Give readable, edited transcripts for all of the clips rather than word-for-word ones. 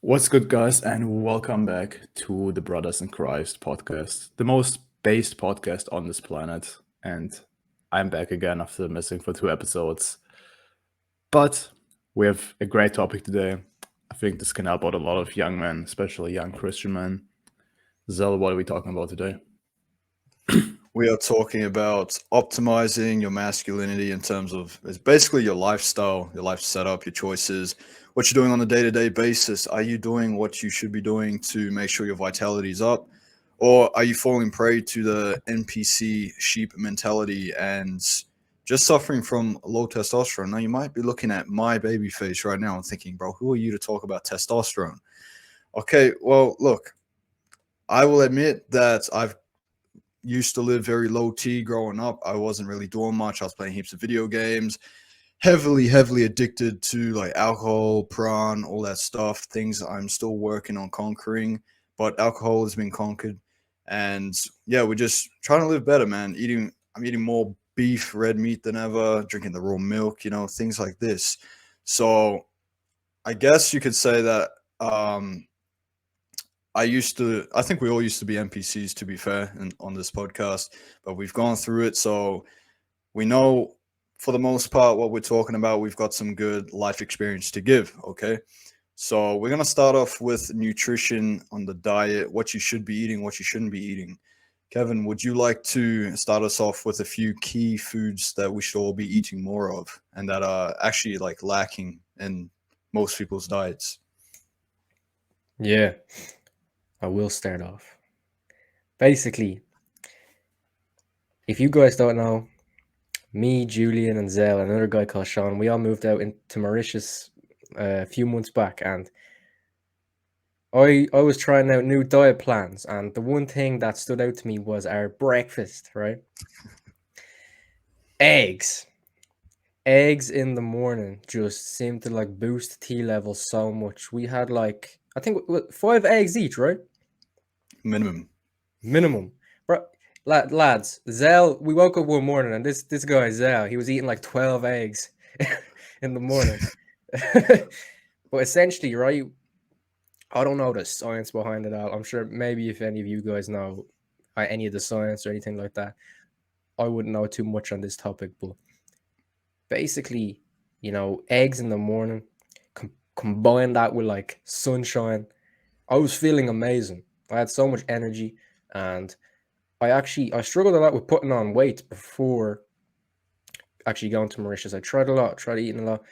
What's good, guys, and welcome back to the Brothers in Christ podcast, the most based podcast on this planet. And I'm back again after missing for 2 episodes. But we have a great topic today. I think this can help out a lot of young men, especially young Christian men. Zell, what are we talking about today? We are talking about optimizing your masculinity in terms of it's basically your lifestyle, your life setup, your choices, what you're doing on a day-to-day basis. Are you doing what you should be doing to make sure your vitality is up? Or are you falling prey to the NPC sheep mentality and just suffering from low testosterone? Now, you might be looking at my baby face right now and thinking, bro, who are you to talk about testosterone? Okay, well, look, I will admit that I've used to live very low T growing up. I wasn't really doing much. I was playing heaps of video games, heavily addicted to like alcohol, prawn, all that stuff. Things I'm still working on conquering, but alcohol has been conquered. And yeah, we're just trying to live better, man. I'm eating more beef, red meat than ever, drinking the raw milk, things like this. So I guess you could say that I think we all used to be NPCs, to be fair, on this podcast, but we've gone through it. So we know for the most part what we're talking about. We've got some good life experience to give. Okay. So we're going to start off with nutrition on the diet, what you should be eating, what you shouldn't be eating. Kevin, would you like to start us off with a few key foods that we should all be eating more of and that are actually like lacking in most people's diets? Yeah, I will start off. Basically, if you guys don't know, me, Julian, and Zell, and another guy called Sean, we all moved out into Mauritius a few months back, and I was trying out new diet plans, and the one thing that stood out to me was our breakfast, right? Eggs. Eggs in the morning just seemed to like boost T levels so much. We had like, I think 5 eggs each, right? Minimum. Minimum. Bro, lads, Zell, we woke up one morning and this guy, Zell, he was eating like 12 eggs in the morning. But essentially, right, I don't know the science behind it all. I'm sure maybe if any of you guys know any of the science or anything like that, I wouldn't know too much on this topic. But basically, eggs in the morning, combine that with like sunshine. I was feeling amazing. I had so much energy, and I struggled a lot with putting on weight before actually going to Mauritius. I tried a lot, tried eating a lot.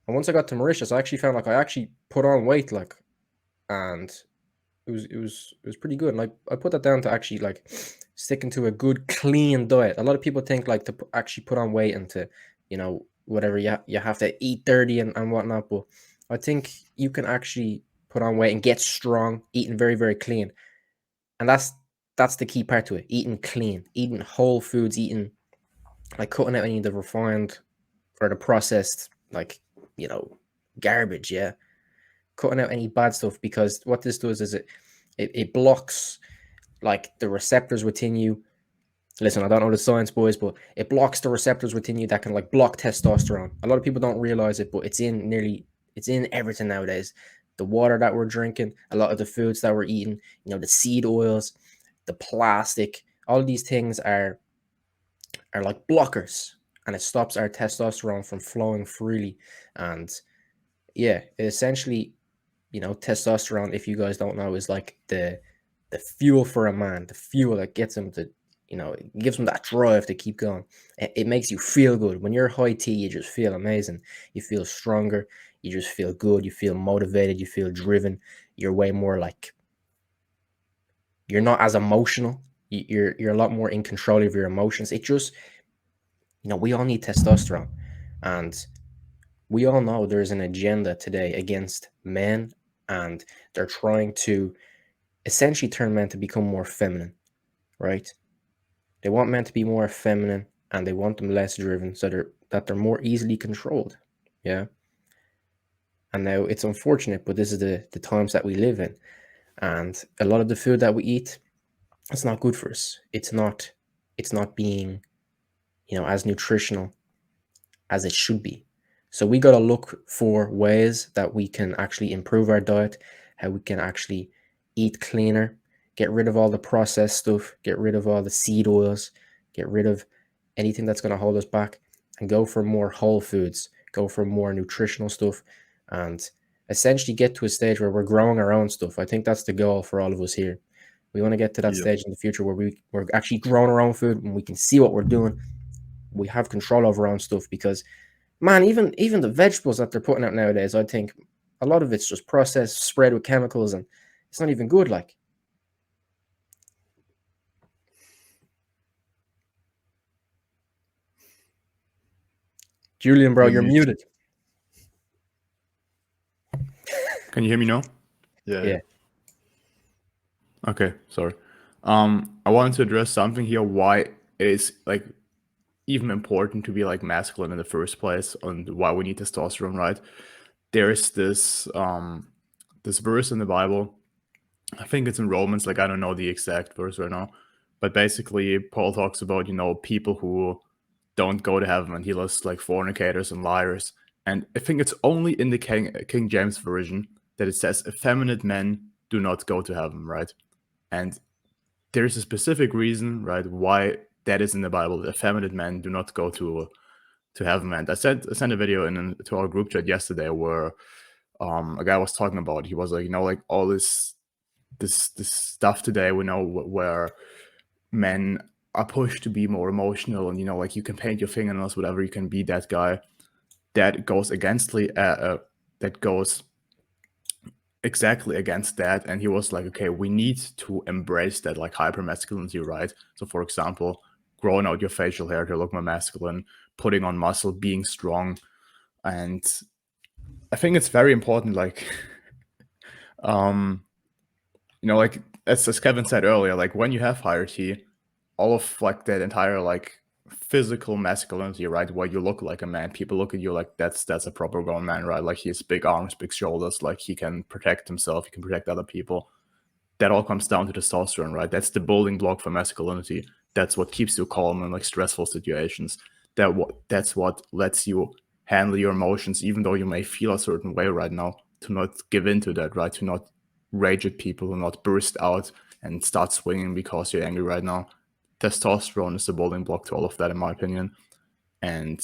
And once I got to Mauritius, I actually found like I actually put on weight, like, and it was pretty good. And I put that down to actually like sticking to a good clean diet. A lot of people think like to actually put on weight and to, whatever you have to eat dirty and whatnot. But I think you can actually put on weight and get strong eating very, very clean. And that's the key part to it. Eating clean, eating whole foods, eating like cutting out any of the refined or the processed, like, garbage. Yeah, cutting out any bad stuff, because what this does is it blocks like the receptors within you. Listen, I don't know the science, boys, but it blocks the receptors within you that can like block testosterone. A lot of people don't realize it, but it's in everything nowadays. The water that we're drinking, a lot of the foods that we're eating, the seed oils, the plastic, all of these things are like blockers, and it stops our testosterone from flowing freely. And yeah, essentially, testosterone, if you guys don't know, is like the fuel for a man, the fuel that gets him to, it gives him that drive to keep going. It makes you feel good. When you're high T, you just feel amazing. You feel stronger. You just feel good. You feel motivated. You feel driven. You're way more like, you're not as emotional. You're a lot more in control of your emotions. It just, we all need testosterone. And we all know there's an agenda today against men, and they're trying to essentially turn men to become more feminine, right? They want men to be more feminine, and they want them less driven, so that they're more easily controlled. Yeah. And now it's unfortunate, but this is the times that we live in. And a lot of the food that we eat, it's not good for us. It's not being, as nutritional as it should be. So we got to look for ways that we can actually improve our diet, how we can actually eat cleaner, get rid of all the processed stuff, get rid of all the seed oils, get rid of anything that's going to hold us back, and go for more whole foods, go for more nutritional stuff, and essentially get to a stage where we're growing our own stuff. I think that's the goal for all of us here. We want to get to that Yeah. stage in the future where we're actually growing our own food and we can see what we're doing. We have control over our own stuff, because, man, even the vegetables that they're putting out nowadays, I think a lot of it's just processed, sprayed with chemicals, and it's not even good. Like, Julian, bro, you're muted. Can you hear me now? Yeah. Okay, sorry. I wanted to address something here, why it is like even important to be like masculine in the first place, and why we need testosterone, right? There is this this verse in the Bible. I think it's in Romans, like I don't know the exact verse right now, but basically Paul talks about, people who don't go to heaven, and he lists like fornicators and liars. And I think it's only in the King James version that it says effeminate men do not go to heaven, right? And there's a specific reason, right, why that is in the Bible. The effeminate men do not go to heaven. And I sent a video to our group chat yesterday where a guy was talking about. He was like, like all this stuff today, we know where men are pushed to be more emotional, and like you can paint your fingernails, whatever, you can be that guy. That goes that goes exactly against that. And he was like, okay, we need to embrace that like hyper masculinity, right? So for example, growing out your facial hair to look more masculine, putting on muscle, being strong. And I think it's very important, like like as Kevin said earlier, like when you have hierarchy, all of like that entire like physical masculinity, right, where you look like a man, people look at you like that's a proper grown man, right? Like he has big arms, big shoulders, like he can protect himself, he can protect other people. That all comes down to testosterone, right? That's the building block for masculinity. That's what keeps you calm in like stressful situations. That's what lets you handle your emotions, even though you may feel a certain way right now, to not give in to that, right? To not rage at people, to not burst out and start swinging because you're angry right now. Testosterone is the building block to all of that, in my opinion. And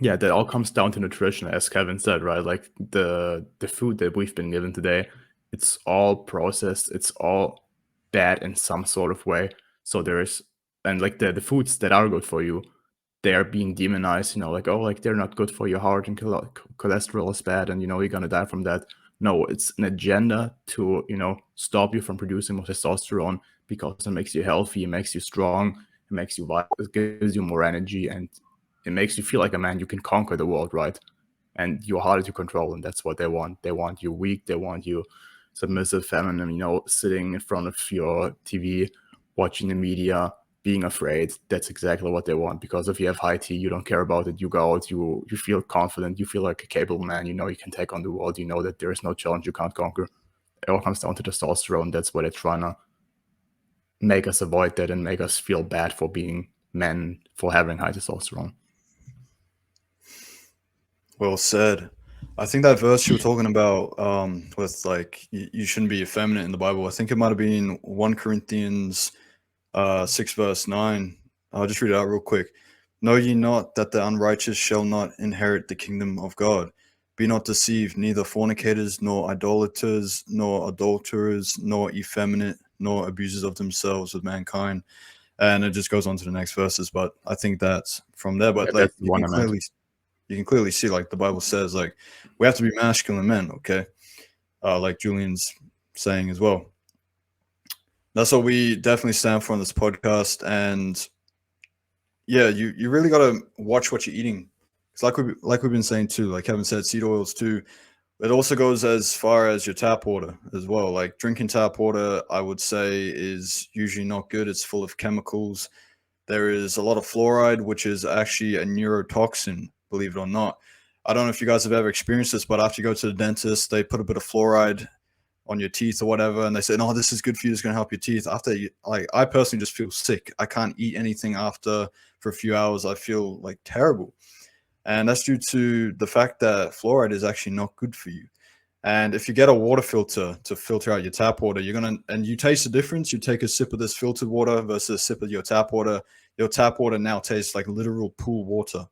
yeah, that all comes down to nutrition, as Kevin said, right? Like the food that we've been given today, it's all processed, it's all bad in some sort of way. So and like the foods that are good for you, they are being demonized, like, oh, like they're not good for your heart, and cholesterol is bad, and you're gonna die from that. No, it's an agenda to stop you from producing more testosterone, because it makes you healthy, it makes you strong, it makes you vital, it gives you more energy, and it makes you feel like a man. You can conquer the world, right? And you're harder to control, and that's what they want. They want you weak, they want you submissive, feminine, sitting in front of your TV, watching the media, being afraid. That's exactly what they want. Because if you have high T, you don't care about it. You go out, you feel confident, you feel like a capable man, you can take on the world, that there is no challenge you can't conquer. It all comes down to testosterone. That's what they're trying to make us avoid that and make us feel bad for being men, for having high testosterone. Well said. I think that verse you were talking about with like you shouldn't be effeminate in the Bible, I think it might have been 1 Corinthians 6 verse 9. I'll just read it out real quick. Know ye not that the unrighteous shall not inherit the kingdom of God? Be not deceived, neither fornicators, nor idolaters, nor adulterers, nor effeminate, nor abusers of themselves with mankind. And it just goes on to the next verses, but I think that's from there. But like you can clearly see, like the Bible says, like we have to be masculine men, okay? Like Julian's saying as well. That's what we definitely stand for on this podcast. And yeah, you really got to watch what you're eating. It's like we've been saying too, like Kevin said, seed oils too. It also goes as far as your tap water as well. Like drinking tap water, I would say, is usually not good. It's full of chemicals. There is a lot of fluoride, which is actually a neurotoxin, believe it or not. I don't know if you guys have ever experienced this, but after you go to the dentist, they put a bit of fluoride on your teeth or whatever, and they say, no, this is good for you, it's going to help your teeth. After, like, I personally just feel sick. I can't eat anything after for a few hours. I feel like terrible. And that's due to the fact that fluoride is actually not good for you. And if you get a water filter to filter out your tap water, and you taste the difference. You take a sip of this filtered water versus a sip of your tap water. Your tap water now tastes like literal pool water,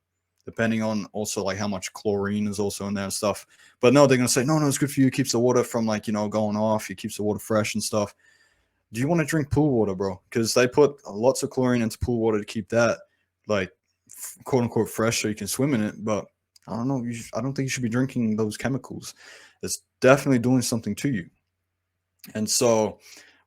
depending on also like how much chlorine is also in there and stuff. But no, they're going to say, no, it's good for you. It keeps the water from like, going off. It keeps the water fresh and stuff. Do you want to drink pool water, bro? Because they put lots of chlorine into pool water to keep that like quote unquote fresh so you can swim in it. But I don't know. I don't think you should be drinking those chemicals. It's definitely doing something to you. And so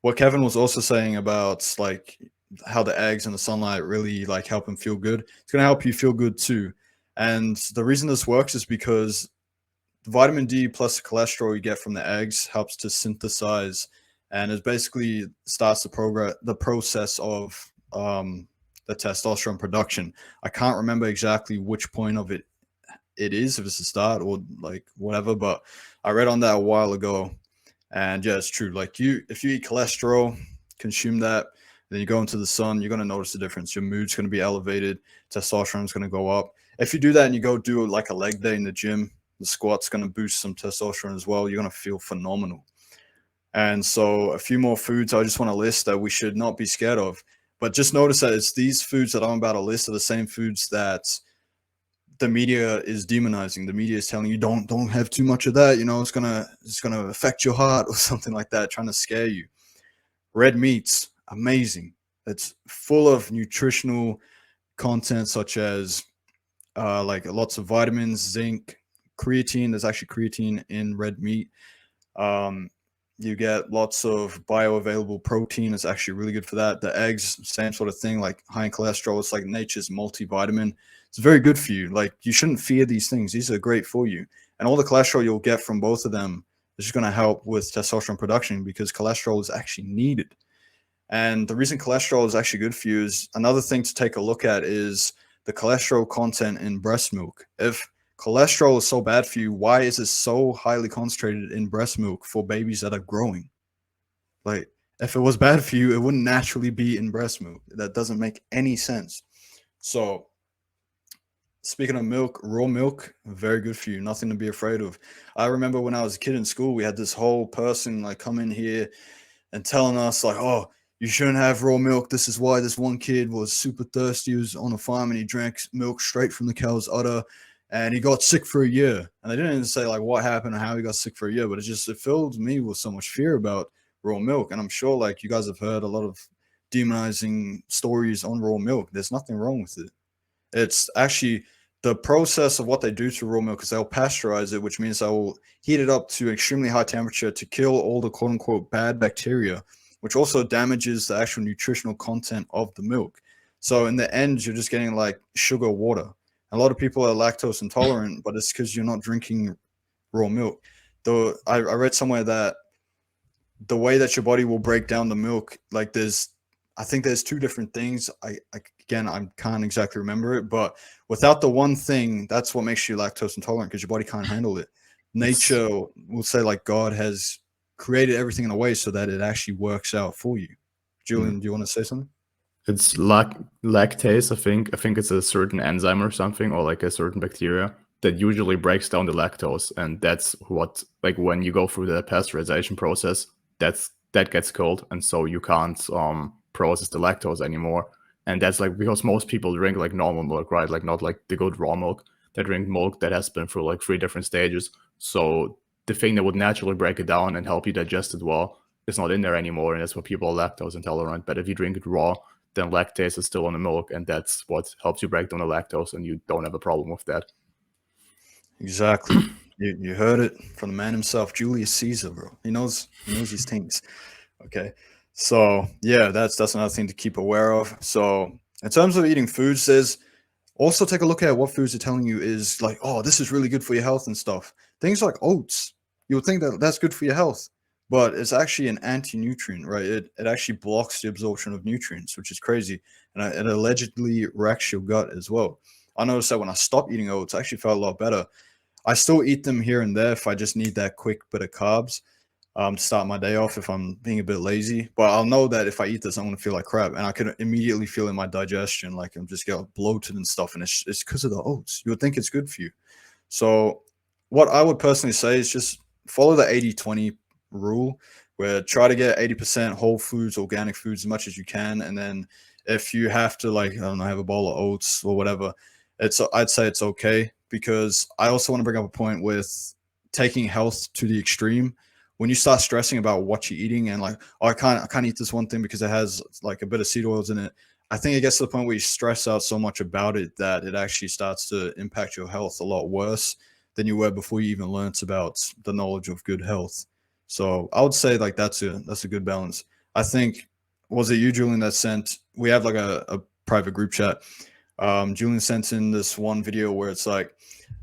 what Kevin was also saying about like how the eggs and the sunlight really like help him feel good, it's going to help you feel good too. And the reason this works is because the vitamin D plus the cholesterol you get from the eggs helps to synthesize, and it basically starts the process of the testosterone production. I can't remember exactly which point of it is, if it's the start or like whatever, but I read on that a while ago. And yeah, it's true. Like if you eat cholesterol, consume that, then you go into the sun, you're going to notice the difference. Your mood's going to be elevated. Testosterone is going to go up. If you do that and you go do like a leg day in the gym, the squat's going to boost some testosterone as well. You're going to feel phenomenal. And so a few more foods I just want to list that we should not be scared of. But just notice that it's these foods that I'm about to list are the same foods that the media is demonizing. The media is telling you don't have too much of that. It's gonna affect your heart or something like that, trying to scare you. Red meats, amazing. It's full of nutritional content such as like lots of vitamins, zinc, creatine. There's actually creatine in red meat. You get lots of bioavailable protein. It's actually really good for that. The eggs, same sort of thing, like high in cholesterol. It's like nature's multivitamin. It's very good for you. Like you shouldn't fear these things. These are great for you. And all the cholesterol you'll get from both of them is just going to help with testosterone production because cholesterol is actually needed. And the reason cholesterol is actually good for you is another thing to take a look at is the cholesterol content in breast milk. If cholesterol is so bad for you, why is it so highly concentrated in breast milk for babies that are growing? Like, if it was bad for you, it wouldn't naturally be in breast milk. That doesn't make any sense. So, speaking of milk, raw milk, very good for you. Nothing to be afraid of. I remember when I was a kid in school, we had this whole person like come in here and telling us like, oh, you shouldn't have raw milk. This is why this one kid was super thirsty. He was on a farm and he drank milk straight from the cow's udder. And he got sick for a year. And they didn't even say like what happened or how he got sick for a year, but it filled me with so much fear about raw milk. And I'm sure like you guys have heard a lot of demonizing stories on raw milk. There's nothing wrong with it. It's actually the process of what they do to raw milk is they'll pasteurize it, which means they'll heat it up to extremely high temperature to kill all the quote unquote bad bacteria, which also damages the actual nutritional content of the milk. So in the end, you're just getting like sugar water. A lot of people are lactose intolerant, but it's because you're not drinking raw milk. Though I read somewhere that the way that your body will break down the milk, like I think there's two different things. I can't exactly remember it, but without the one thing, that's what makes you lactose intolerant because your body can't handle it. Nature will say like God has created everything in a way so that it actually works out for you. Julian, do you want to say something? It's lactase. I think it's a certain enzyme or something, or like a certain bacteria that usually breaks down the lactose, and that's what, like, when you go through the pasteurization process, that gets killed, and so you can't process the lactose anymore. And that's like because most people drink like normal milk, right? Like not like the good raw milk. They drink milk that has been through like 3 different stages. So the thing that would naturally break it down and help you digest it well is not in there anymore, and that's why people are lactose intolerant. But if you drink it raw, then lactase is still in the milk, and that's what helps you break down the lactose, and you don't have a problem with that. Exactly. You heard it from the man himself, Julius Caesar, bro. He knows these things. Okay. So yeah, that's another thing to keep aware of. So in terms of eating foods, there's also take a look at what foods are telling you is like, oh, this is really good for your health and stuff. Things like oats, you would think that that's good for your health, but it's actually an anti-nutrient, right? It actually blocks the absorption of nutrients, which is crazy. And it allegedly wrecks your gut as well. I noticed that when I stopped eating oats, I actually felt a lot better. I still eat them here and there if I just need that quick bit of carbs to start my day off if I'm being a bit lazy. But I'll know that if I eat this, I'm going to feel like crap. And I can immediately feel in my digestion like I'm just getting bloated and stuff. And it's because of the oats. You would think it's good for you. So what I would personally say is just follow the 80-20 rule, where try to get 80% whole foods, organic foods as much as you can. And then if you have to, like, I don't know, have a bowl of oats or whatever, I'd say it's okay. Because I also want to bring up a point with taking health to the extreme. When you start stressing about what you're eating and like, oh, I can't eat this one thing because it has like a bit of seed oils in it. I think it gets to the point where you stress out so much about it that it actually starts to impact your health a lot worse than you were before you even learnt about the knowledge of good health. So I would say like that's a good balance. I think, was it you, Julian, that sent? We have like a private group chat. Julian sent in this one video where it's like,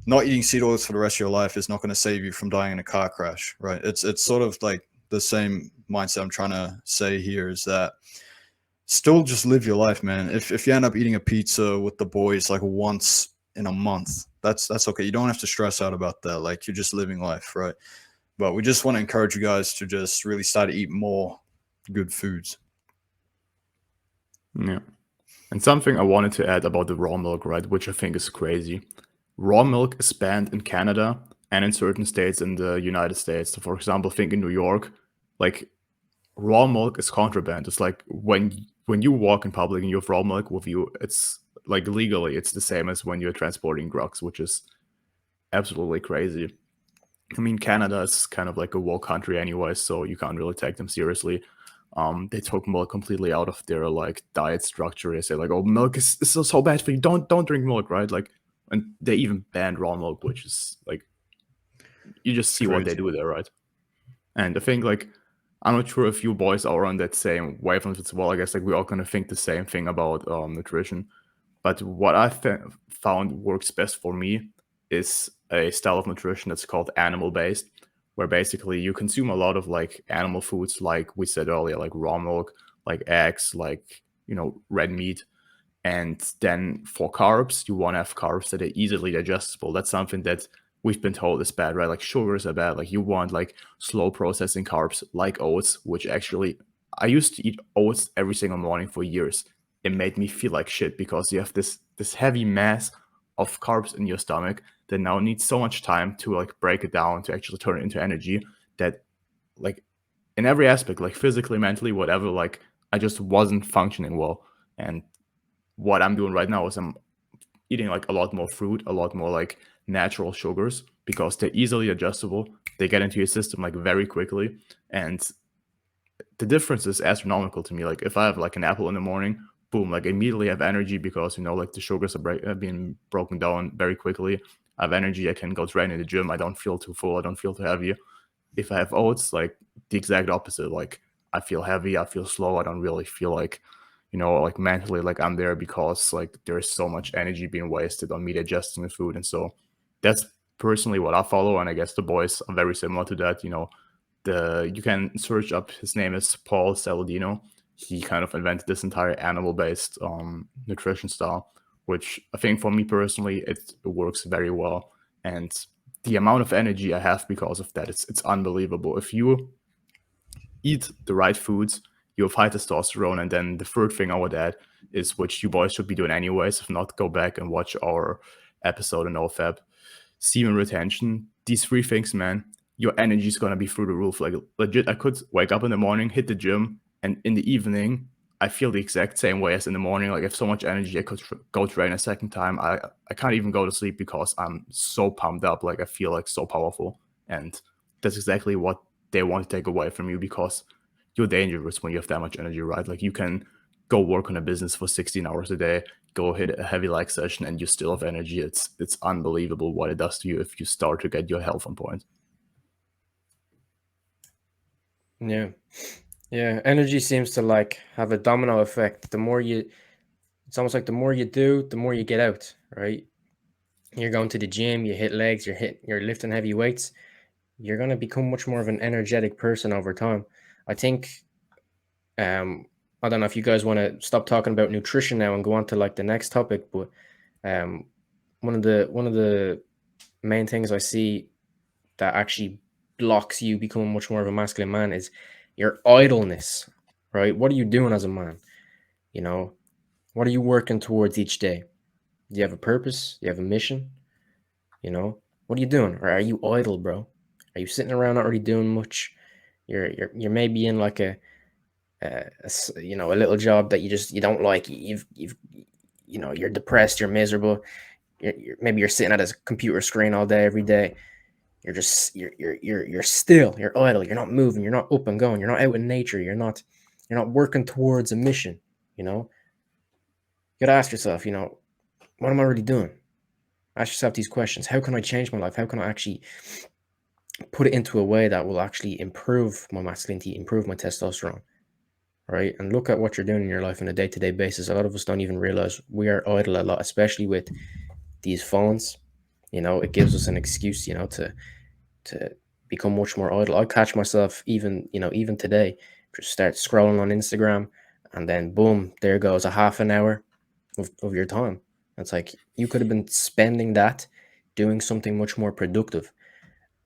not eating seed oils for the rest of your life is not going to save you from dying in a car crash, right? It's sort of like the same mindset I'm trying to say here, is that still just live your life, man. If you end up eating a pizza with the boys like once in a month, that's okay. You don't have to stress out about that. Like, you're just living life, right? But we just want to encourage you guys to just really start to eat more good foods. Yeah. And something I wanted to add about the raw milk, right, which I think is crazy. Raw milk is banned in Canada and in certain states in the United States. So, for example, think in New York, like, raw milk is contraband. It's like when you walk in public and you have raw milk with you, it's like legally it's the same as when you're transporting drugs, which is absolutely crazy. I mean, Canada is kind of like a woke country anyway, so you can't really take them seriously. They took milk completely out of their like diet structure. They say like, "Oh, milk is so bad for you. Don't drink milk," right? Like, and they even banned raw milk, which is like, you just see what they do there, right? And I think like, I'm not sure if you boys are on that same wavelength as well. I guess like we all kind of think the same thing about nutrition. But what I found works best for me is a style of nutrition that's called animal-based, where basically you consume a lot of like animal foods, like we said earlier, like raw milk, like eggs, like, red meat. And then for carbs, you want to have carbs that are easily digestible. That's something that we've been told is bad, right? Like sugars are bad. Like you want like slow processing carbs like oats, which actually I used to eat oats every single morning for years. It made me feel like shit because you have this heavy mass of carbs in your stomach that now needs so much time to like break it down to actually turn it into energy, that like in every aspect, like physically, mentally, whatever, like I just wasn't functioning well. And what I'm doing right now is I'm eating like a lot more fruit, a lot more like natural sugars, because they're easily adjustable. They get into your system like very quickly. And the difference is astronomical to me. Like if I have like an apple in the morning, boom, like immediately I have energy because, like the sugars are being broken down very quickly. I have energy. I can go train in the gym. I don't feel too full. I don't feel too heavy. If I have oats, like the exact opposite. Like I feel heavy. I feel slow. I don't really feel like, like mentally, like I'm there because like there's so much energy being wasted on me digesting the food. And so that's personally what I follow. And I guess the boys are very similar to that. You can search up, his name is Paul Saladino. He kind of invented this entire animal-based nutrition style, which I think for me personally, it works very well. And the amount of energy I have because of that, it's unbelievable. If you eat the right foods, you have high testosterone. And then the third thing I would add is, which you boys should be doing anyways, if not, go back and watch our episode in OFAB, semen retention. These three things, man, your energy is going to be through the roof. Like legit, I could wake up in the morning, hit the gym, and in the evening, I feel the exact same way as in the morning. Like I have so much energy, I could go train a second time. I can't even go to sleep because I'm so pumped up. Like I feel like so powerful. And that's exactly what they want to take away from you, because you're dangerous when you have that much energy, right? Like you can go work on a business for 16 hours a day, go hit a heavy leg session, and you still have energy. It's unbelievable what it does to you if you start to get your health on point. Yeah. Yeah. Energy seems to like have a domino effect. It's almost like the more you do, the more you get out, right? You're going to the gym, you hit legs, you're lifting heavy weights. You're going to become much more of an energetic person over time. I think, I don't know if you guys want to stop talking about nutrition now and go on to like the next topic, but one of the main things I see that actually blocks you becoming much more of a masculine man is your idleness, right? What are you doing as a man? What are you working towards each day? Do you have a purpose? Do you have a mission? What are you doing? Or are you idle, bro? Are you sitting around not really doing much? You're maybe in like a little job that you don't like. You're depressed, you're miserable. Maybe you're sitting at a computer screen all day, every day. You're still, you're idle, you're not moving, you're not up and going, you're not out in nature, you're not working towards a mission. You gotta ask yourself, what am I really doing? Ask yourself these questions. How can I change my life? How can I actually put it into a way that will actually improve my masculinity, improve my testosterone? Right? And look at what you're doing in your life on a day-to-day basis. A lot of us don't even realize we are idle a lot, especially with these phones. It gives us an excuse, to become much more idle. I catch myself even today, just start scrolling on Instagram, and then boom, there goes a half an hour of your time. It's like you could have been spending that doing something much more productive.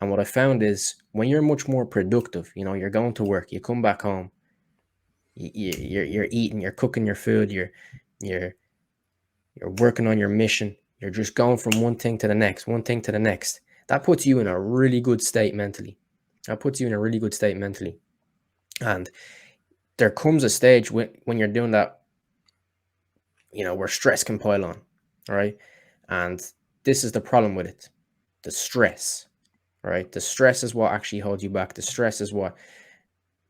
And what I found is when you're much more productive, you're going to work, you come back home, you're eating, you're cooking your food, you're working on your mission, you're just going from one thing to the next, that puts you in a really good state mentally. And there comes a stage when you're doing that, where stress can pile on. All right. And this is the problem with it. The stress, right? The stress is what actually holds you back. The stress is what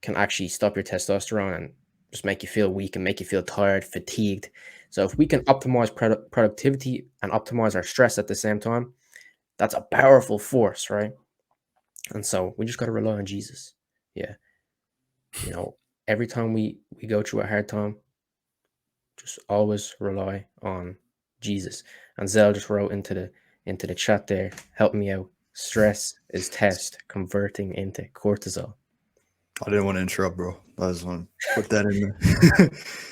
can actually stop your testosterone and just make you feel weak and make you feel tired, fatigued. So if we can optimize productivity and optimize our stress at the same time, that's a powerful force, right? And so we just got to rely on Jesus. Yeah. Every time we go through a hard time, just always rely on Jesus. And Zell just wrote into the chat there, help me out. Stress is test converting into cortisol. I didn't want to interrupt, bro. I just want to put that in there.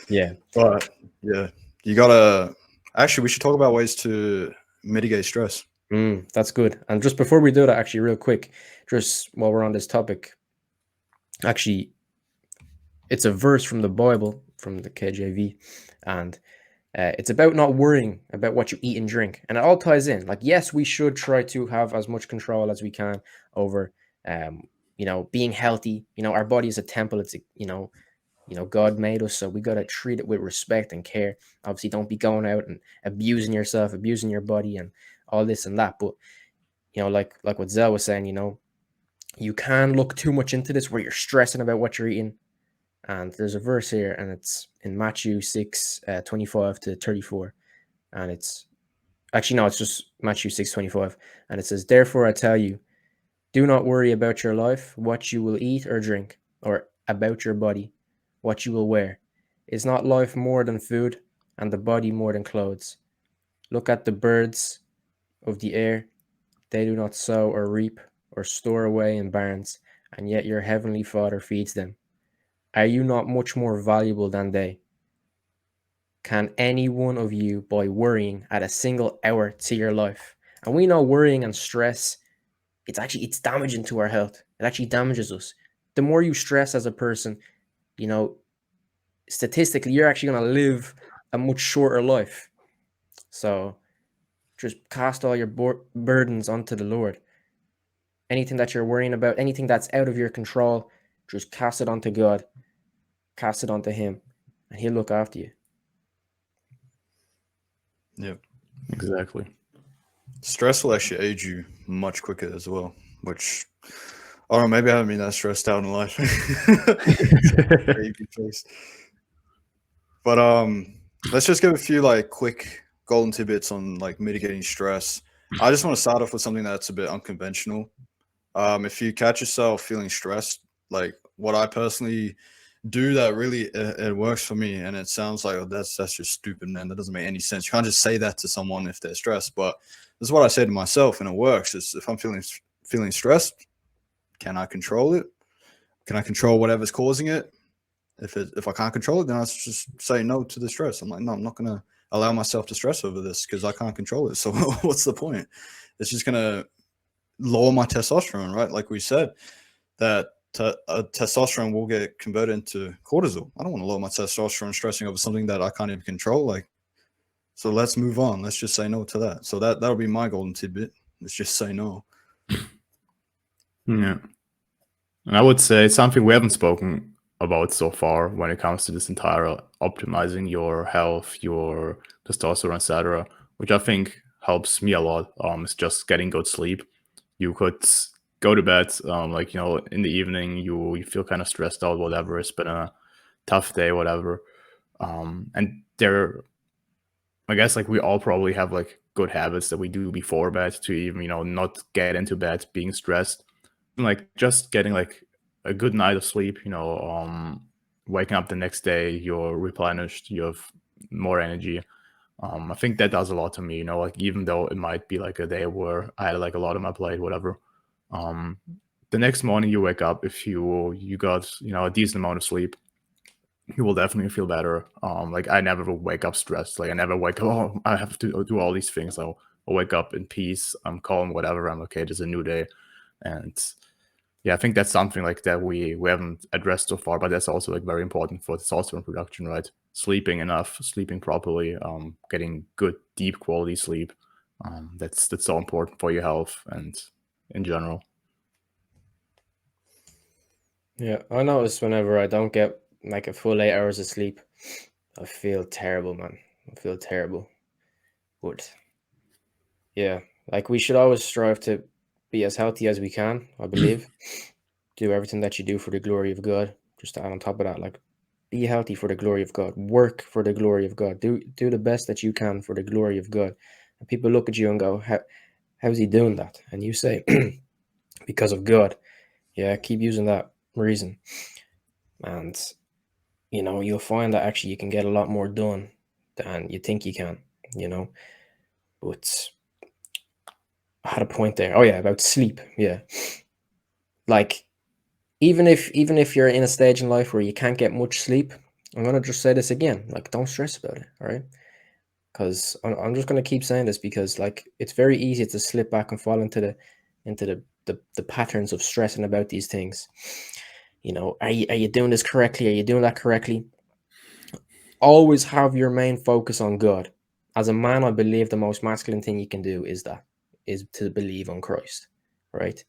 Yeah. But yeah, you gotta. Actually, we should talk about ways to mitigate stress. That's good. And just before we do that, actually, real quick, just while we're on this topic, actually, it's a verse from the Bible, from the KJV, and it's about not worrying about what you eat and drink. And it all ties in. Like, yes, we should try to have as much control as we can over, being healthy. Our body is a temple. It's God made us, so we got to treat it with respect and care. Obviously, don't be going out and abusing yourself, abusing your body, and all this and that. But like what Zell was saying, you can look too much into this where you're stressing about what you're eating. And there's a verse here, and it's in Matthew 6, 25 to 34. And it's just Matthew 6, 25. And it says, "Therefore I tell you, do not worry about your life, what you will eat or drink, or about your body, what you will wear. Is not life more than food, and the body more than clothes? Look at the birds of the air. They do not sow or reap or store away in barns, and yet your heavenly Father feeds them. Are you not much more valuable than they? Can any one of you, by worrying, add a single hour to your life?" And we know worrying and stress, it's damaging to our health. It actually damages us. The more you stress as a person, statistically, you're actually going to live a much shorter life. So just cast all your burdens onto the Lord. Anything that you're worrying about, anything that's out of your control, just cast it onto God. Cast it onto Him, and He'll look after you. Yeah, Exactly. stress will actually age you much quicker as well. Which, I don't know, maybe I haven't been that stressed out in life. Baby face. But let's just give a few quick golden tidbits on mitigating stress. I just want to start off with something that's a bit unconventional. If you catch yourself feeling stressed, what I personally do that really it works for me, and it sounds like that's just stupid, man. That doesn't make any sense. You can't just say that to someone if they're stressed. But this is what I say to myself, and it works. Is if I'm feeling stressed, can I control it? Can I control whatever's causing it? If I can't control it, then I just say no to the stress. I'm like, no, I'm not gonna allow myself to stress over this because I can't control it. So what's the point? It's just gonna lower my testosterone, right? Like we said, that testosterone will get converted into cortisol. I don't want to lower my testosterone stressing over something that I can't even control. So let's move on. Let's just say no to that. So that'll be my golden tidbit. Let's just say no. Yeah. And I would say it's something we haven't spoken about so far when it comes to this entire optimizing your health, your testosterone, etc., which I think helps me a lot. Is just getting good sleep. You could go to bed, like, in the evening, you feel kind of stressed out, whatever. It's been a tough day, whatever. And I guess, like, we all probably have like good habits that we do before bed to even, not get into bed being stressed. And, like, just getting like a good night of sleep, waking up the next day, you're replenished, you have more energy. I think that does a lot to me, like, even though it might be like a day where I had like a lot on my plate, whatever. Um, the next morning you wake up, if you got, a decent amount of sleep, you will definitely feel better. Like, I never wake up stressed. Like, I never wake up, oh, I have to do all these things. I'll wake up in peace. I'm calm, whatever. I'm okay. There's a new day. And yeah, I think that's something like that we haven't addressed so far, but that's also like very important for testosterone production, right? Sleeping enough, sleeping properly, getting good, deep quality sleep. That's so important for your health and in general. Yeah, I notice whenever I don't get like a full 8 hours of sleep, I feel terrible, man. I feel terrible. But yeah, like we should always strive to be as healthy as we can, I believe. Do everything that you do for the glory of God. Just to add on top of that, like be healthy for the glory of God. Work for the glory of God. Do the best that you can for the glory of God. And people look at you and go, how's he doing that? And you say, because of God. Yeah, keep using that reason. And you'll find that actually you can get a lot more done than you think you can, But I had a point there. Oh yeah, about sleep. Yeah. Like even if you're in a stage in life where you can't get much sleep, I'm gonna just say this again. Like, don't stress about it, all right? Because I'm just gonna keep saying this because like it's very easy to slip back and fall into the patterns of stressing about these things. Are you doing this correctly? Are you doing that correctly? Always have your main focus on God. As a man, I believe the most masculine thing you can do is to believe on Christ, right?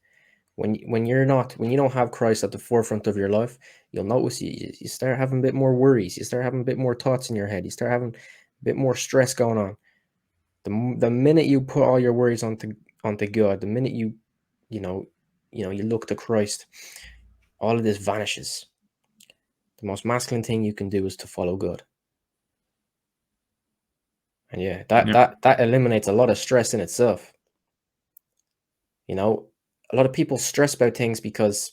When you don't have Christ at the forefront of your life, you'll notice you start having a bit more worries, you start having a bit more thoughts in your head, you start having a bit more stress going on. The minute you put all your worries onto God, the minute you look to Christ, all of this vanishes. The most masculine thing you can do is to follow God. And yeah, that eliminates a lot of stress in itself. A lot of people stress about things because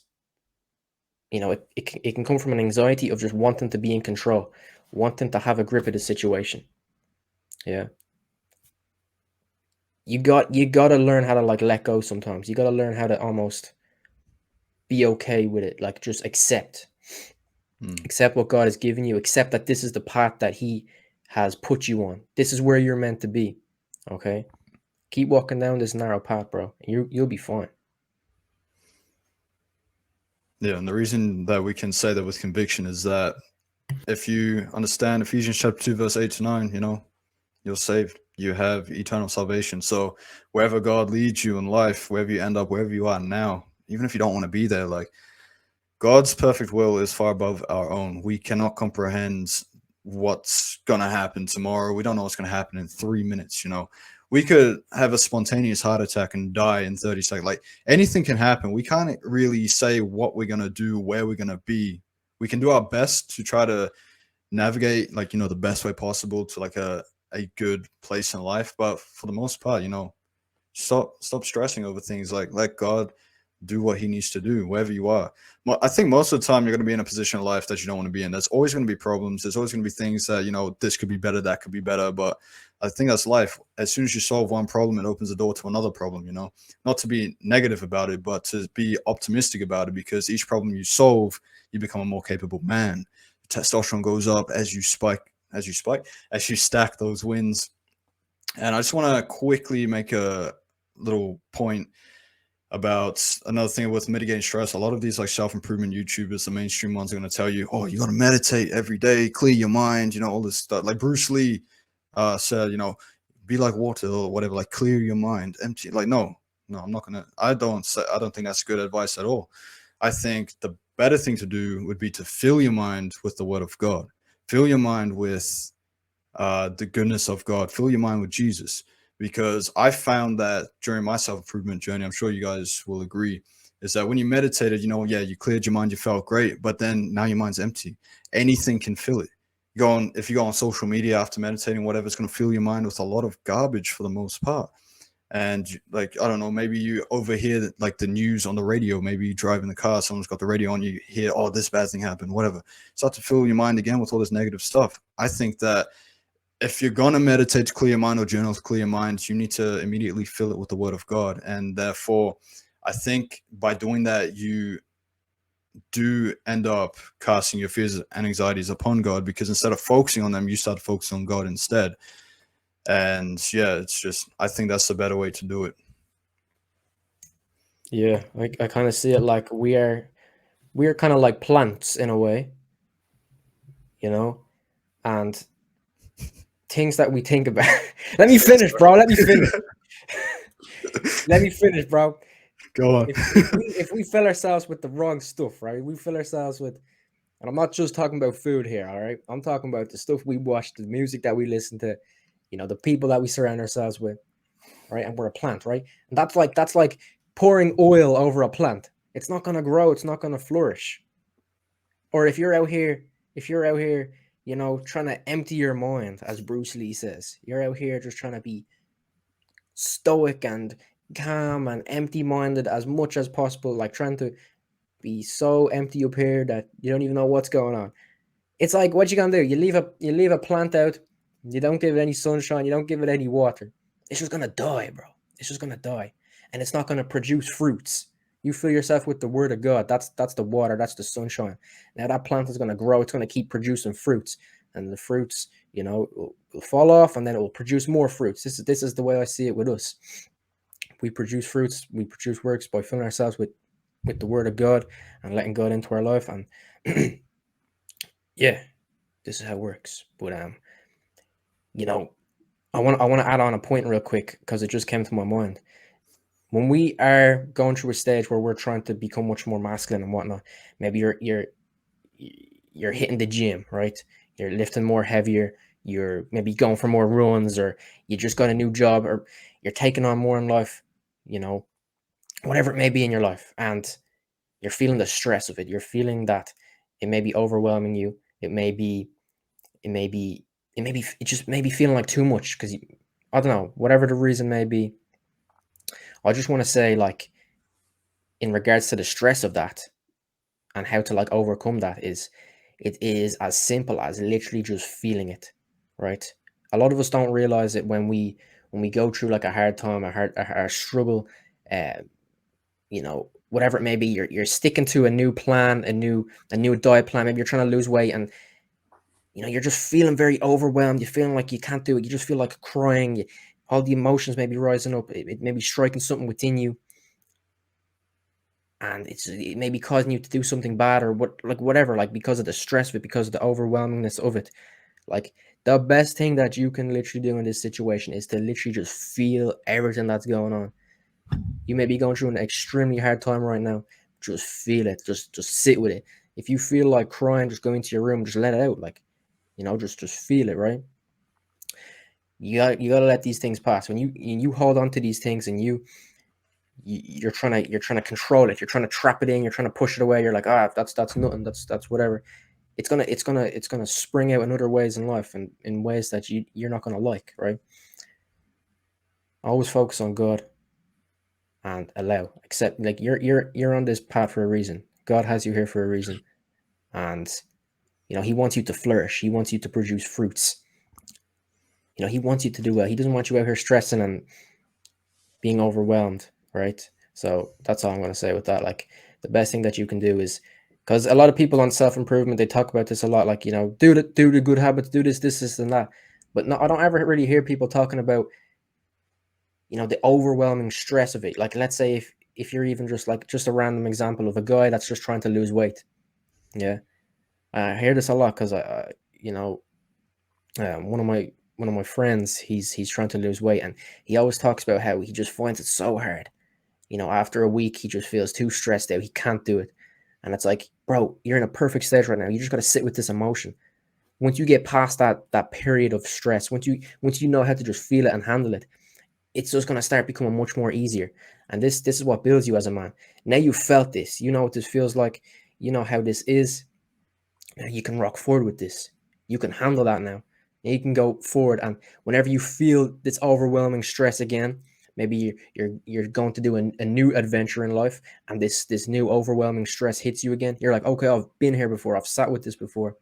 it can come from an anxiety of just wanting to be in control, wanting to have a grip of the situation. Yeah. You got to learn how to like let go sometimes. You got to learn how to almost be okay with it, like just accept what God has given you, accept that this is the path that he has put you on. This is where you're meant to be. Okay? Keep walking down this narrow path, bro. You'll be fine. Yeah, and the reason that we can say that with conviction is that if you understand Ephesians chapter 2, verse 8 to 9, you're saved. You have eternal salvation. So wherever God leads you in life, wherever you end up, wherever you are now, even if you don't want to be there, like God's perfect will is far above our own. We cannot comprehend what's going to happen tomorrow. We don't know what's going to happen in 3 minutes. We could have a spontaneous heart attack and die in 30 seconds. Like anything can happen. We can't really say what we're going to do, where we're going to be. We can do our best to try to navigate like, the best way possible to like a good place in life. But for the most part, stop stressing over things. Like let God do what he needs to do wherever you are. I think most of the time you're going to be in a position in life that you don't want to be in. There's always going to be problems. There's always going to be things that, this could be better, that could be better. But I think that's life. As soon as you solve one problem, it opens the door to another problem, not to be negative about it, but to be optimistic about it, because each problem you solve, you become a more capable man. Testosterone goes up as you stack those wins. And I just want to quickly make a little point about another thing with mitigating stress. A lot of these like self-improvement YouTubers, the mainstream ones, are going to tell you, oh, you got to meditate every day, clear your mind, all this stuff. Like Bruce Lee said, be like water or whatever, like clear your mind, empty. Like, no, no, I'm not gonna. I don't think that's good advice at all. I think the better thing to do would be to fill your mind with the Word of God. Fill your mind with the goodness of God. Fill your mind with Jesus. Because I found that during my self-improvement journey, I'm sure you guys will agree, is that when you meditated, you cleared your mind, you felt great, but then now your mind's empty. Anything can fill it. If you go on social media after meditating, whatever, it's going to fill your mind with a lot of garbage for the most part. And like, I don't know, maybe you overhear like the news on the radio, maybe you drive in the car, someone's got the radio on, you hear, oh, this bad thing happened, whatever. Start to fill your mind again with all this negative stuff. I think that if you're going to meditate to clear your mind or journal to clear your mind, you need to immediately fill it with the Word of God. And therefore, I think by doing that, you do end up casting your fears and anxieties upon God, because instead of focusing on them, you start focusing on God instead. And yeah, it's just, I think that's the better way to do it. Yeah, I kind of see it like we're kind of like plants in a way, and things that we think about. Let me finish, bro. Let me finish. Let me finish, bro. Go on. If we fill ourselves with the wrong stuff, right? We fill ourselves with, and I'm not just talking about food here, all right? I'm talking about the stuff we watch, the music that we listen to, the people that we surround ourselves with, right? And we're a plant, right? And that's like pouring oil over a plant. It's not gonna grow. It's not gonna flourish. Or if you're out here, trying to empty your mind, as Bruce Lee says, you're out here just trying to be stoic and calm and empty-minded as much as possible, like trying to be so empty up here that you don't even know what's going on. It's like, what you gonna do? You leave a plant out, you don't give it any sunshine, you don't give it any water. It's just gonna die, bro. It's just gonna die, and it's not gonna produce fruits. You fill yourself with the Word of God. That's the water. That's the sunshine. Now that plant is gonna grow. It's gonna keep producing fruits, and the fruits, will fall off, and then it will produce more fruits. This is the way I see it with us. We produce fruits. We produce works by filling ourselves with the Word of God and letting God into our life. And yeah, this is how it works. But I want to add on a point real quick, because it just came to my mind. When we are going through a stage where we're trying to become much more masculine and whatnot, maybe you're hitting the gym, right? You're lifting more heavier. You're maybe going for more runs, or you just got a new job, or you're taking on more in life, whatever it may be in your life, and you're feeling the stress of it. You're feeling that it may be overwhelming you. It just may be feeling like too much, because I don't know, whatever the reason may be. I just want to say, like, in regards to the stress of that and how to like overcome that, it is as simple as literally just feeling it, right? A lot of us don't realize it when we go through like a hard time, a struggle, whatever it may be. You're sticking to a new plan, a new diet plan. Maybe you're trying to lose weight, and you're just feeling very overwhelmed. You're feeling like you can't do it. You just feel like crying. All the emotions may be rising up. It may be striking something within you, and it may be causing you to do something bad, or whatever, like because of the stress of it, because of the overwhelmingness of it. Like, the best thing that you can literally do in this situation is to literally just feel everything that's going on. You may be going through an extremely hard time right now. Just feel it. Just sit with it. If you feel like crying, just go into your room, just let it out. Like, just feel it, right? You gotta let these things pass. When you hold on to these things, and you're trying to control it, you're trying to trap it in, you're trying to push it away, you're like, that's nothing, that's whatever. It's gonna spring out in other ways in life, and in ways that you're not gonna like, right? Always focus on God and allow, accept, like, you're on this path for a reason. God has you here for a reason, and He wants you to flourish. He wants you to produce fruits. He wants you to do well. He doesn't want you out here stressing and being overwhelmed, right? So that's all I'm going to say with that. Like, the best thing that you can do is, because a lot of people on self-improvement, they talk about this a lot, like, do the good habits, do this and that. But no, I don't ever really hear people talking about, the overwhelming stress of it. Like, let's say if you're even just a random example of a guy that's just trying to lose weight. Yeah. I hear this a lot, because one of my friends, he's trying to lose weight, and he always talks about how he just finds it so hard. after a week, he just feels too stressed out. He can't do it. And it's like, bro, you're in a perfect stage right now. You just got to sit with this emotion. Once you get past that period of stress, once you know how to just feel it and handle it, it's just going to start becoming much more easier. And this is what builds you as a man. Now you felt this. You know what this feels like. You know how this is. Now you can rock forward with this. You can handle that now. And you can go forward. And whenever you feel this overwhelming stress again, maybe you're going to do a new adventure in life, and this new overwhelming stress hits you again. You're like, okay, I've been here before. I've sat with this before.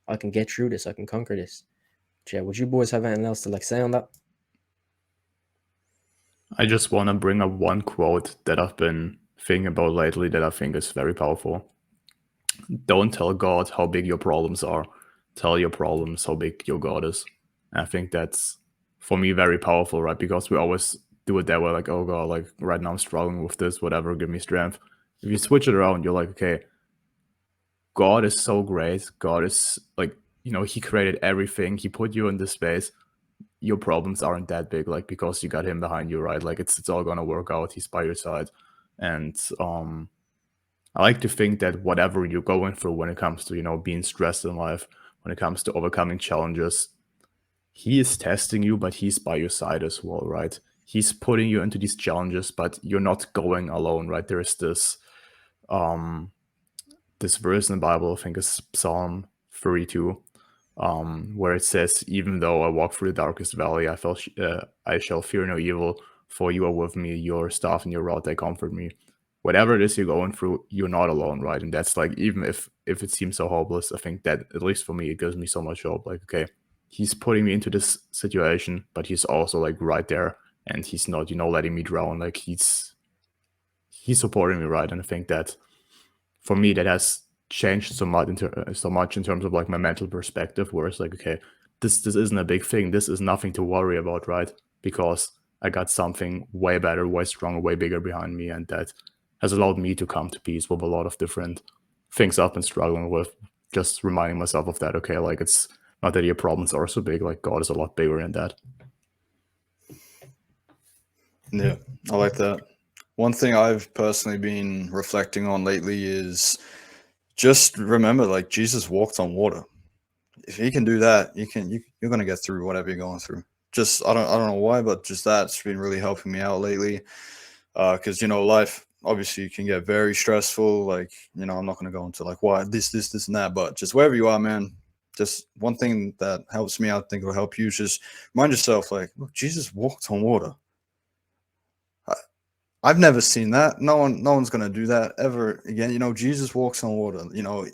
I can get through this. I can conquer this. Yeah, would you boys have anything else to say on that? I just want to bring up one quote that I've been thinking about lately that I think is very powerful. Don't tell God how big your problems are. Tell your problems how big your God is. And I think that's, for me, very powerful, right? Because we always do it that way, like, oh God, like right now I'm struggling with this, whatever, give me strength. If you switch it around, you're like, okay, God is so great. God is like, he created everything. He put you in this space. Your problems aren't that big, like, because you got him behind you, right? Like it's all gonna work out. He's by your side. And I like to think that whatever you're going through when it comes to, being stressed in life, when it comes to overcoming challenges, he is testing you, but he's by your side as well, right? He's putting you into these challenges, but you're not going alone, right? There is this verse in the Bible, I think it's Psalm 32, where it says, "Even though I walk through the darkest valley, I shall fear no evil, for you are with me. Your staff and your rod, they comfort me." Whatever it is you're going through, you're not alone, right? And that's like, even if it seems so hopeless, I think that, at least for me, it gives me so much hope. Like, okay, he's putting me into this situation, but he's also like right there, and he's not, letting me drown. Like he's supporting me, right? And I think that for me, that has changed so much in terms of like my mental perspective, where it's like, okay, this isn't a big thing. This is nothing to worry about, right? Because I got something way better, way stronger, way bigger behind me, and that has allowed me to come to peace with a lot of different things I've been struggling with. Just reminding myself of that. Okay, like it's not that your problems are so big. Like God is a lot bigger than that. Yeah, I like that. One thing I've personally been reflecting on lately is just remember, like, Jesus walked on water. If he can do that, you're gonna get through whatever you're going through. Just I don't know why, but just that's been really helping me out lately. Because life obviously can get very stressful. Like, I'm not gonna go into like why this and that, but just wherever you are, man. Just one thing that helps me out, I think will help you, is just remind yourself, like, look, Jesus walked on water. I've never seen that. No one's gonna do that ever again. Jesus walks on water.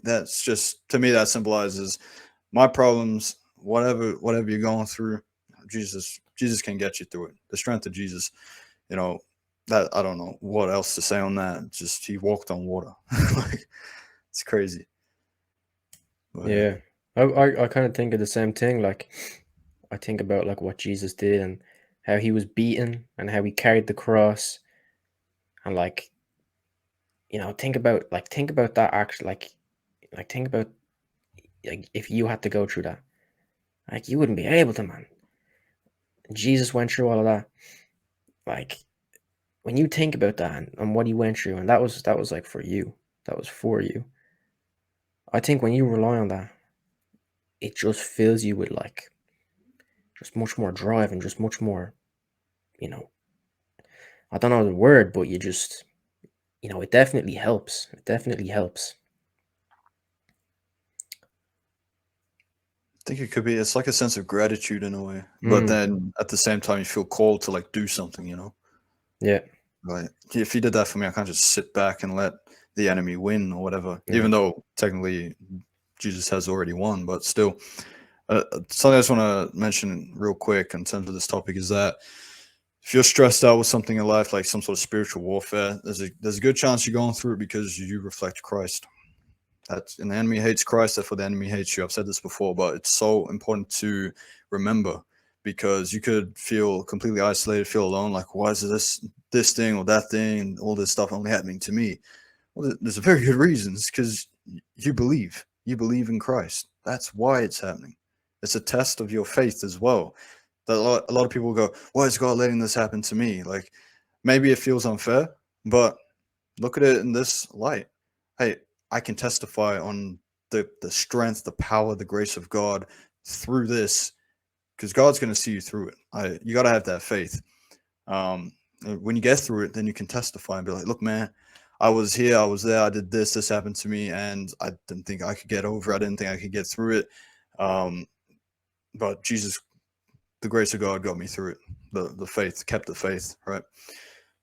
That's just, to me, that symbolizes my problems, whatever you're going through. Jesus can get you through it. The strength of Jesus. That I don't know what else to say on that. Just he walked on water. Like, it's crazy. But, Yeah, I kind of think of the same thing. Like, I think about like what Jesus did and how he was beaten and how he carried the cross, and like, think about that actually, like think about like if you had to go through that, like you wouldn't be able to, man. Jesus went through all of that. Like, when you think about that and what he went through, and that was like for you, that was for you. I think when you rely on that, it just fills you with like just much more drive and just much more, I don't know the word, but you just, it definitely helps. It definitely helps. I think it could be. It's like a sense of gratitude in a way, but then at the same time, you feel called to like do something. Yeah. Like, if he did that for me, I can't just sit back and let the enemy win or whatever. Yeah. Even though technically Jesus has already won, but still, something I just want to mention real quick in terms of this topic is that if you're stressed out with something in life, like some sort of spiritual warfare, there's a good chance you're going through it because you reflect Christ. And the enemy hates Christ, therefore the enemy hates you. I've said this before, but it's so important to remember, because you could feel completely isolated, feel alone, like, why is this thing or that thing and all this stuff only happening to me? Well, there's a very good reason. It's because you believe in Christ. That's why it's happening. It's a test of your faith as well. That a lot of people go, why is God letting this happen to me? Like, maybe it feels unfair. But look at it in this light. Hey, I can testify on the strength, the power, the grace of God through this, because God's going to see you through it. You got to have that faith. When you get through it, then you can testify and be like, look, man, I was here, I was there, I did this, this happened to me, and I didn't think I could get over it. I didn't think I could get through it. But Jesus, the grace of God got me through it. The faith, kept the faith, right?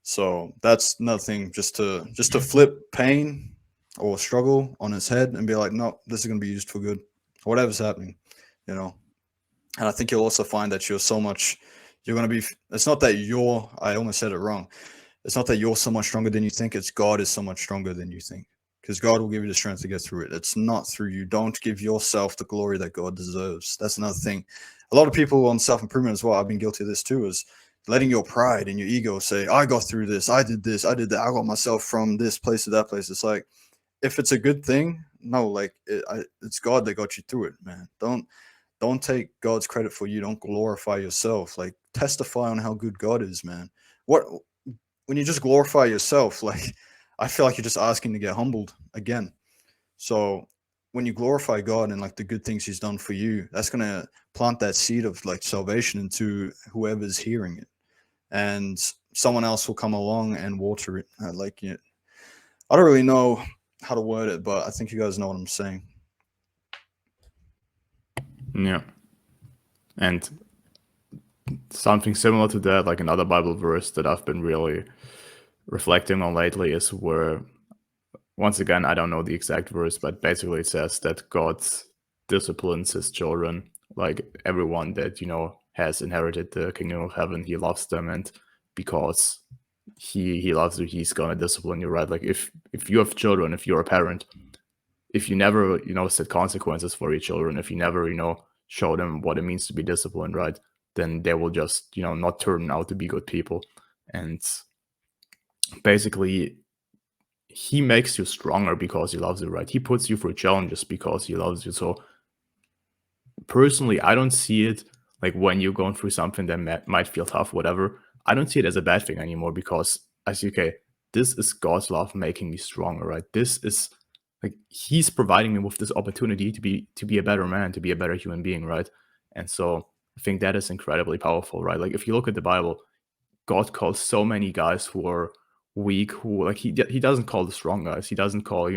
So that's nothing, just to flip pain or struggle on its head and be like, no, this is going to be used for good, whatever's happening, you know. And I think you'll also find that you're going to be, it's not that I almost said it wrong. It's not that you're so much stronger than you think. It's God is so much stronger than you think, because God will give you the strength to get through it. It's not through you. Don't give yourself the glory that God deserves. That's another thing. A lot of people on self-improvement as well, I've been guilty of this too, is letting your pride and your ego say, I got through this, I did this, I did that, I got myself from this place to that place. It's like, if it's a good thing, no, like it's God that got you through it, man. Don't take God's credit for you. Don't glorify yourself. Like, testify on how good God is, man. When you just glorify yourself, like, I feel like you're just asking to get humbled again. So when you glorify God and like the good things he's done for you, that's going to plant that seed of like salvation into whoever's hearing it. And someone else will come along and water it. I don't really know how to word it, but I think you guys know what I'm saying. Yeah. And something similar to that, like another Bible verse that I've been really reflecting on lately, is where, once again, I don't know the exact verse, but basically it says that God disciplines his children, like everyone that, has inherited the kingdom of heaven. He loves them, and because he loves you, he's gonna discipline you, right? Like if you have children, if you're a parent, if you never, set consequences for your children, if you never, show them what it means to be disciplined, right, then they will just, not turn out to be good people. And basically, he makes you stronger because he loves you, right? He puts you through challenges because he loves you. So personally, I don't see it like when you're going through something that might feel tough, whatever. I don't see it as a bad thing anymore, because I see, okay, this is God's love making me stronger, right? This is like he's providing me with this opportunity to be a better man, to be a better human being, right? And so I think that is incredibly powerful, right? Like if you look at the Bible, God calls so many guys who are weak, who like he doesn't call the strong guys. He doesn't call,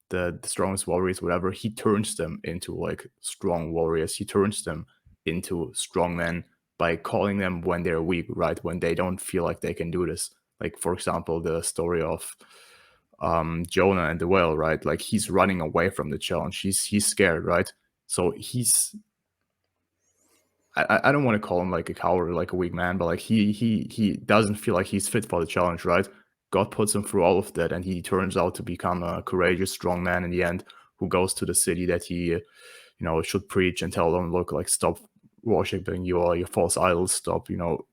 the strongest warriors, whatever. He turns them into like strong warriors. He turns them into strong men by calling them when they're weak, right? When they don't feel like they can do this. Like, for example, the story of Jonah and the whale, right? Like he's running away from the challenge. He's scared, right? So I don't want to call him like a coward or like a weak man, but like he doesn't feel like he's fit for the challenge, right? God puts him through all of that, and he turns out to become a courageous, strong man in the end, who goes to the city that he, should preach and tell them, look, like stop worshiping your false idols, stop,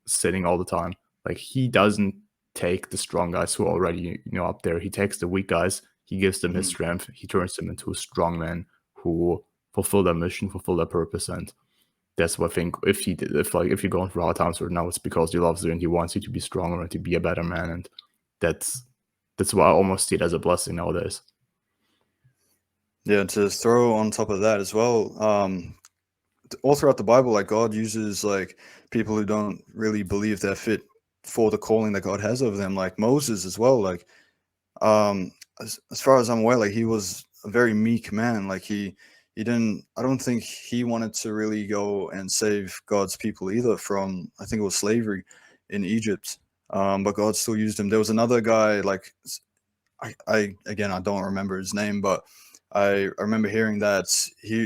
sinning all the time. Like he doesn't take the strong guys who are already, up there. He takes the weak guys, he gives them his strength, he turns them into strong men who fulfill their mission, fulfill their purpose. And that's what I think, if you're going through hard times right now, it's because he loves you and he wants you to be stronger and to be a better man. And that's why I almost see it as a blessing nowadays. Yeah, to throw on top of that as well, all throughout the Bible, like God uses like people who don't really believe they're fit for the calling that God has over them, like Moses as well. Like as far as I'm aware, like he was a very meek man. Like he didn't, I don't think he wanted to really go and save God's people either from, I think it was slavery in Egypt. But God still used him. There was another guy, like I again, I don't remember his name, but I remember hearing that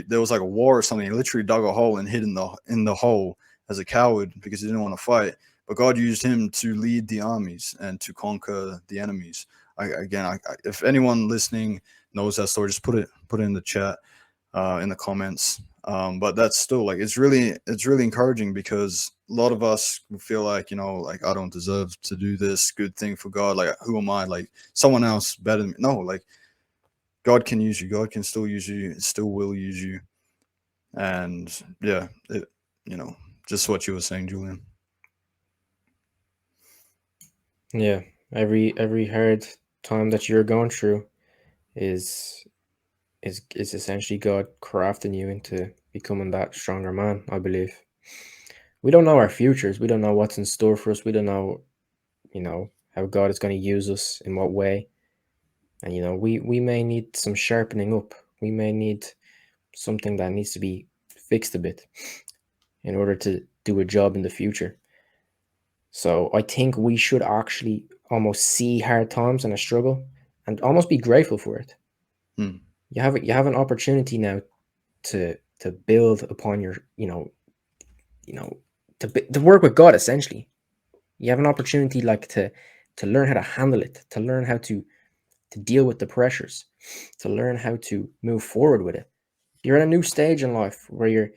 there was like a war or something. He literally dug a hole and hid in the hole as a coward because he didn't want to fight. But God used him to lead the armies and to conquer the enemies. If anyone listening knows that story, just put it in the chat, in the comments. But that's still like it's really encouraging, because a lot of us feel like, like I don't deserve to do this good thing for God. Like who am I? Like someone else better than me. No, like God can use you. God can still use you. Still will use you. And yeah, just what you were saying, Julian. Yeah, Every hard time that you're going through is essentially God crafting you into becoming that stronger man, I believe. We don't know our futures. We don't know what's in store for us. We don't know, how God is going to use us in what way. And we may need some sharpening up. We may need something that needs to be fixed a bit in order to do a job in the future. So I think we should actually almost see hard times and a struggle and almost be grateful for it. Hmm. You have an opportunity now to build upon your, to work with God essentially. You have an opportunity like to learn how to handle it, to learn how to deal with the pressures, to learn how to move forward with it. You're in a new stage in life where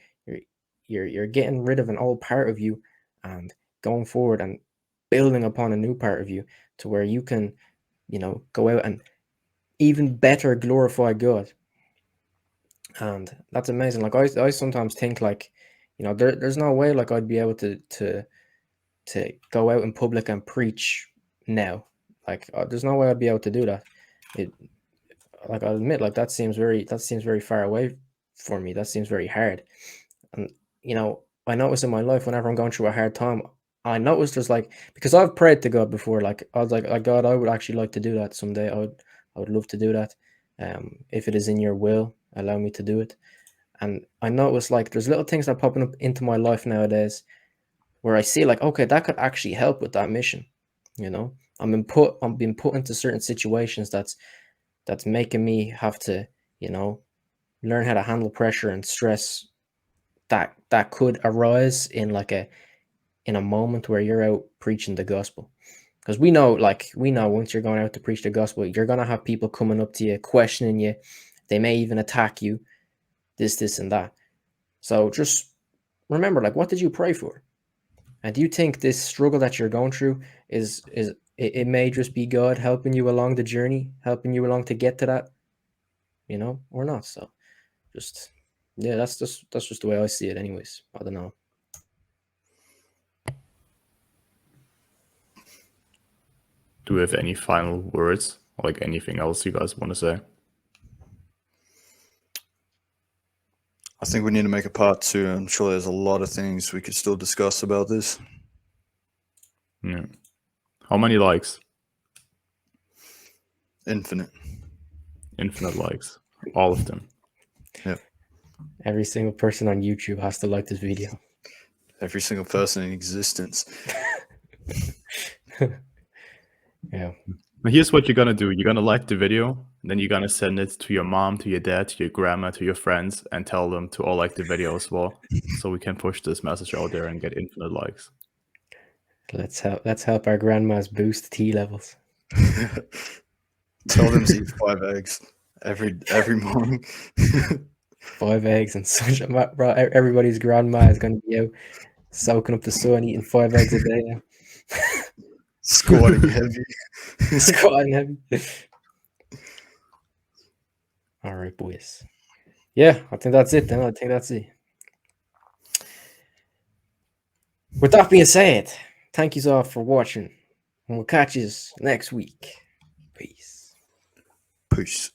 you're getting rid of an old part of you and going forward and building upon a new part of you to where you can, go out and even better glorify God. And that's amazing. Like I sometimes think like, there's no way like I'd be able to go out in public and preach now. Like there's no way I'd be able to do that. It like I'll admit like that seems very far away for me. That seems very hard. And I notice in my life whenever I'm going through a hard time, I notice there's like, because I've prayed to God before, like I was like God, I would actually like to do that someday. I would love to do that. If it is in your will, allow me to do it. And I notice like there's little things that are popping up into my life nowadays where I see like, okay, that could actually help with that mission. I'm being put into certain situations that's making me have to, learn how to handle pressure and stress that could arise in a moment where you're out preaching the gospel. Because we know once you're going out to preach the gospel, you're gonna have people coming up to you, questioning you. They may even attack you, this and that. So just remember, like, what did you pray for? And do you think this struggle that you're going through it may just be God helping you along the journey, helping you along to get to that, or not? So just yeah, that's just the way I see it anyways. I don't know. Do we have any final words? Like anything else you guys want to say? I think we need to make a part 2. I'm sure there's a lot of things we could still discuss about this. Yeah. How many likes? Infinite likes. All of them. Yeah. Every single person on YouTube has to like this video. Every single person in existence. Yeah. But here's what you're gonna do. You're gonna like the video, and then you're gonna send it to your mom, to your dad, to your grandma, to your friends, and tell them to all like the video as well. So we can push this message out there and get infinite likes. Let's help our grandmas boost T levels. Tell them to eat 5 eggs every morning. 5 eggs and such. Bro, everybody's grandma is going to be out soaking up the sun, eating 5 eggs a day now. Squatting heavy. Squatting heavy. All right, boys. Yeah, I think that's it then. I think that's it. With that being said, thank you all for watching. And we'll catch you next week. Peace. Peace.